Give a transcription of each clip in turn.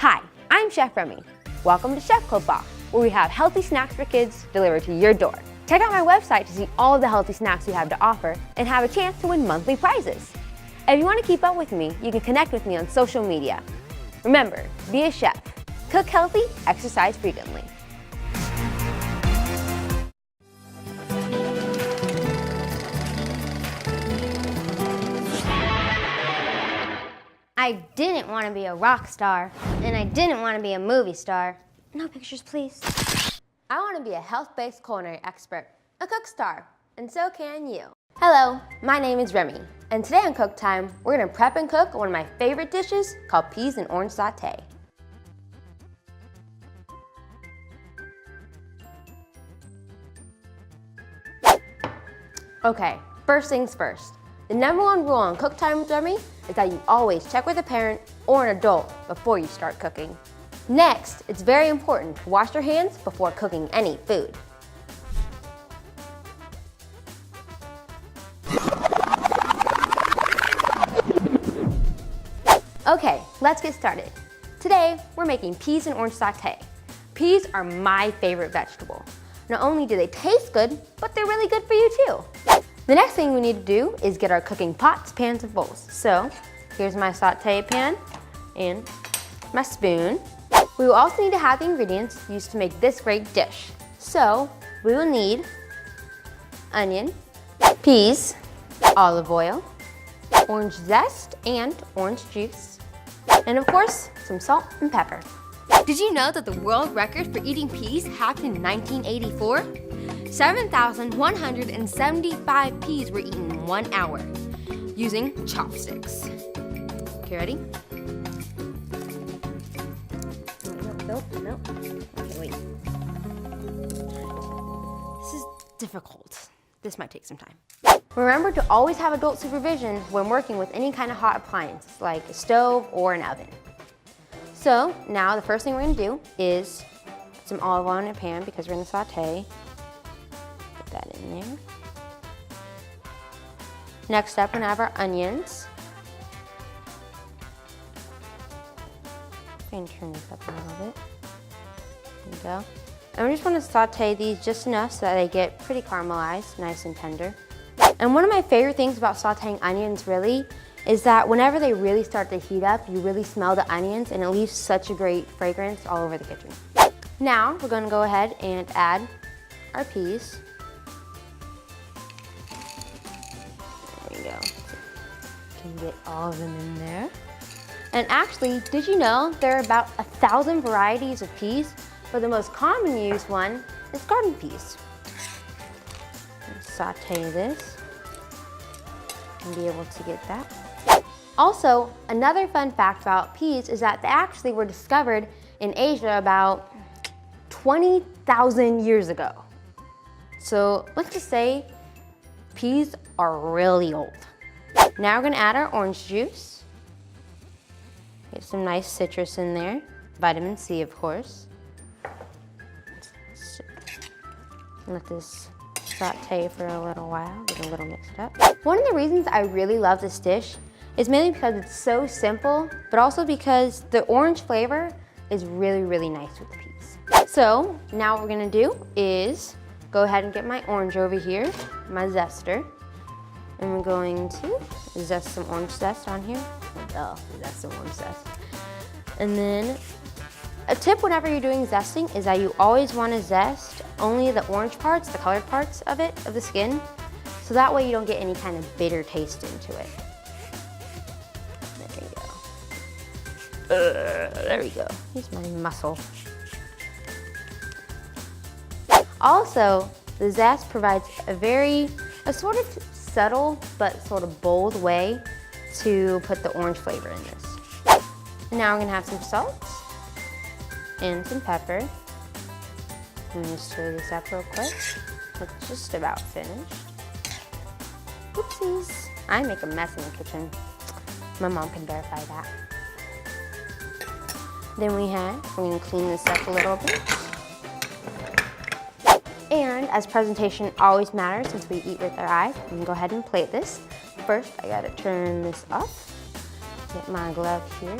Hi, I'm Chef Remy. Welcome to Chef Club Box, where we have healthy snacks for kids delivered to your door. Check out my website to see all of the healthy snacks we have to offer and have a chance to win monthly prizes. If you want to keep up with me, you can connect with me on social media. Remember, be a chef. Cook healthy, exercise frequently. I didn't want to be a rock star, and I didn't want to be a movie star. No pictures, please. I want to be a health-based culinary expert, a cook star, and so can you. Hello, my name is Remy, and today on Cook Time, we're gonna prep and cook one of my favorite dishes called peas and orange sauté. Okay, first things first. The #1 rule on Cook Time with Remy is that you always check with a parent or an adult before you start cooking. Next, it's very important to wash your hands before cooking any food. Okay, let's get started. Today, we're making peas and orange sauté. Peas are my favorite vegetable. Not only do they taste good, but they're really good for you too. The next thing we need to do is get our cooking pots, pans, and bowls. So, here's my sauté pan and my spoon. We will also need to have the ingredients used to make this great dish. So, we will need onion, peas, olive oil, orange zest, and orange juice, and of course, some salt and pepper. Did you know that the world record for eating peas happened in 1984? 7,175 peas were eaten in 1 hour using chopsticks. Okay, ready? Nope. Okay, wait. This is difficult. This might take some time. Remember to always have adult supervision when working with any kind of hot appliance, like a stove or an oven. So now the first thing we're gonna do is put some olive oil in a pan because we're gonna saute. Put that in there. Next up, we're gonna have our onions. I'm gonna turn this up a little bit. There we go. And we just wanna saute these just enough so that they get pretty caramelized, nice and tender. And one of my favorite things about sauteing onions really is that whenever they really start to heat up, you really smell the onions and it leaves such a great fragrance all over the kitchen. Now, we're gonna go ahead and add our peas. There we go. Can get all of them in there. And actually, did you know there are about 1,000 varieties of peas, but the most common used one is garden peas. Saute this and be able to get that. Also, another fun fact about peas is that they actually were discovered in Asia about 20,000 years ago. So let's just say peas are really old. Now we're gonna add our orange juice. Get some nice citrus in there. Vitamin C, of course. Let this saute for a little while, get a little mixed up. One of the reasons I really love this dish is mainly because it's so simple, but also because the orange flavor is really, really nice with the peas. So now what we're gonna do is go ahead and get my orange over here, my zester, and we're going to zest some orange zest on here. Zest some orange zest. And then a tip whenever you're doing zesting is that you always want to zest only the orange parts, the colored parts of it, of the skin, so that way you don't get any kind of bitter taste into it. There you go. There we go. Here's my muscle. Also, the zest provides a sort of subtle but sort of bold way to put the orange flavor in this. Now we're gonna have some salt and some pepper. I'm gonna stir this up real quick. It's just about finished. Oopsies. I make a mess in the kitchen. My mom can verify that. Then we're gonna clean this up a little bit. And as presentation always matters since we eat with our eyes, I'm gonna go ahead and plate this. First, I gotta turn this off. Get my glove here.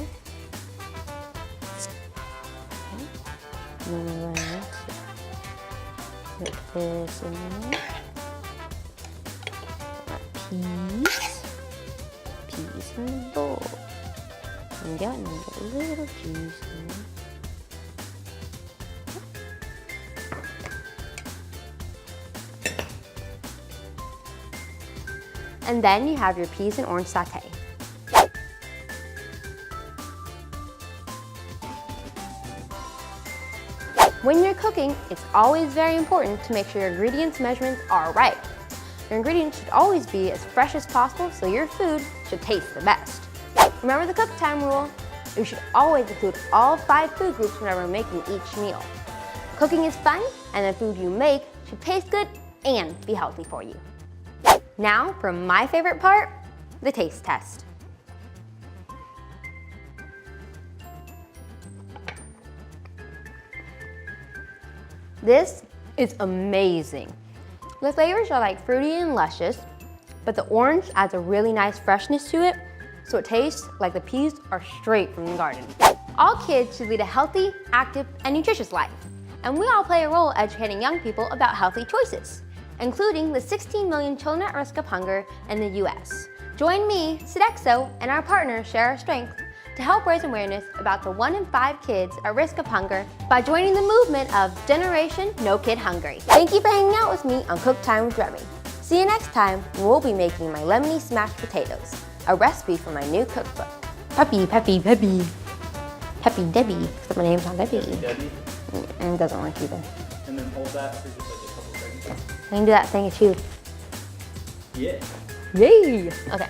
in there. Put this in there. Peas in the bowl. I'm getting a little juice in there. And then you have your peas and orange sauté. When you're cooking, it's always very important to make sure your ingredients measurements are right. Your ingredients should always be as fresh as possible so your food should taste the best. Remember the cook time rule. You should always include all 5 food groups whenever making each meal. Cooking is fun, and the food you make should taste good and be healthy for you. Now for my favorite part, the taste test. This is amazing. The flavors are like fruity and luscious, but the orange adds a really nice freshness to it, so it tastes like the peas are straight from the garden. All kids should lead a healthy, active, and nutritious life. And we all play a role educating young people about healthy choices, including the 16 million children at risk of hunger in the US. Join me, Sodexo, and our partners Share Our Strength to help raise awareness about the 1 in 5 kids at risk of hunger by joining the movement of Generation No Kid Hungry. Thank you for hanging out with me on Cook Time with Remy. See you next time when we'll be making my lemony smashed potatoes, a recipe from my new cookbook. Peppy, Peppy, Peppy. Peppy Debbie, except my name's not Debbie. Debbie. And it doesn't work either. And then hold that for just like a couple seconds. I can do that thing too. Yeah. Yay! Okay.